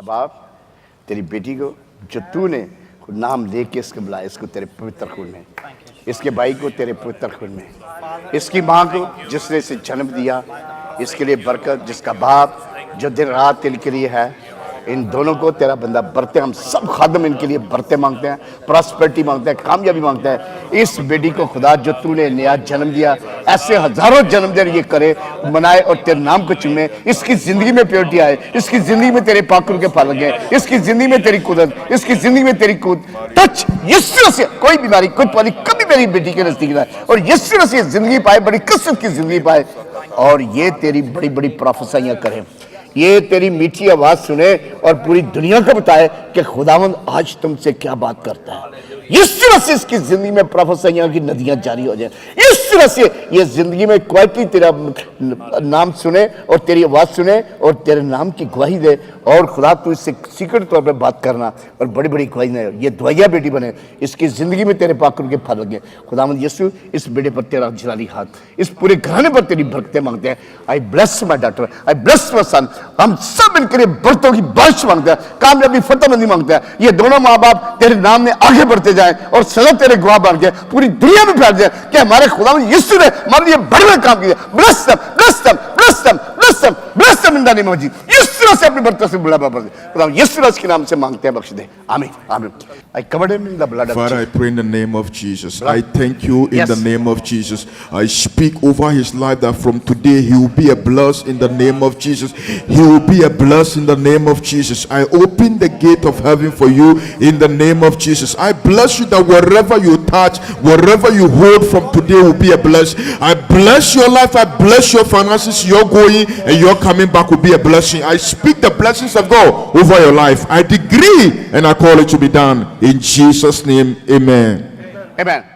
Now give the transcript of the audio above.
बाप तेरी बेटी को जो तूने नाम लेके इसको बुलाया, इसको तेरे पवित्र खून में, इसके भाई को तेरे पवित्र खून में, इसकी माँ को जिसने इसे जन्म दिया, इसके लिए बरकत, जिसका बाप जो दिन रात इनके लिए है, इन दोनों को तेरा बंदा बरते, हम सब खादम इनके लिए बरते मांगते हैं, प्रॉस्पेरिटी मांगते हैं, कामयाबी मांगते हैं। इस बेटी को खुदा जो तूने नया जन्म दिया, ऐसे हजारों जन्मदिन ये करे, मनाए और तेरे नाम को चुमे। इसकी जिंदगी में प्योरिटी आए, इसकी जिंदगी में तेरे पाकुर के फल लगे, इसकी जिंदगी में तेरी कुदरत, इसकी जिंदगी में तेरी कूद टच, यीशु से कोई बीमारी कोई पानी कभी मेरी बेटी के नजदीक ना आए, और यीशु से जिंदगी पाए, बड़ी कसरत की जिंदगी पाए, और ये तेरी बड़ी बड़ी प्रोफेसियां करें, ये तेरी मीठी आवाज सुने और पूरी दुनिया को बताए कि खुदावंद आज तुमसे क्या बात करता है। इस तरह से इसकी जिंदगी में प्रोफेसियां की नदियां जारी हो जाए, इस तरह से ये जिंदगी में क्वालिटी तेरा नाम सुने और तेरी आवाज सुने और तेरे नाम की गवाही दे, और खुदा तू इससे सीक्रेट तौर पे बात करना और बड़ी बड़ी गवाही दे, ये दुआया बेटी बने, इसकी जिंदगी में तेरे पाकुर के फल लगे। खुदावंद यीशु इस बेटे पर तेरा जलाली हाथ, इस पूरे घराने पर तेरी बरकतें मांगते हैं। आई bless my daughter, I bless my son, हम सब इनके लिए बरकतों की बारिश मांगते हैं, कामयाबी फतेहमंदी मांगते हैं। ये दोनों माँ बाप तेरे नाम में आगे बढ़ते जाएं और सदा तेरे गवाह बन के पूरी दुनिया में फैल जाए कि हमारे खुदावंद यीशु ने हमारे लिए बड़े बड़े काम किए। Bless them, bless them, bless them, bless them, bless them in the name of Jesus. इस तरह से अपनी बरकत से बुला बाबा खुदावंद यीशु के नाम से मांगते हैं, बख्श दे, आमीन आमीन। I covered him in the blood of Father, Jesus. I pray in the name of Jesus. I thank you in the name of Jesus. I speak over his life that from today he will be a blessed in the name of Jesus. He will be a blessed in the name of Jesus. I open the gate of heaven for you in the name of Jesus. I bless you that wherever you touch, wherever you hold from today will be a blessing. I bless your life. I bless your finances. Your going and your coming back will be a blessing. I speak the blessings of God over your life. I decree and I call it to be done. In Jesus' name, amen. Amen.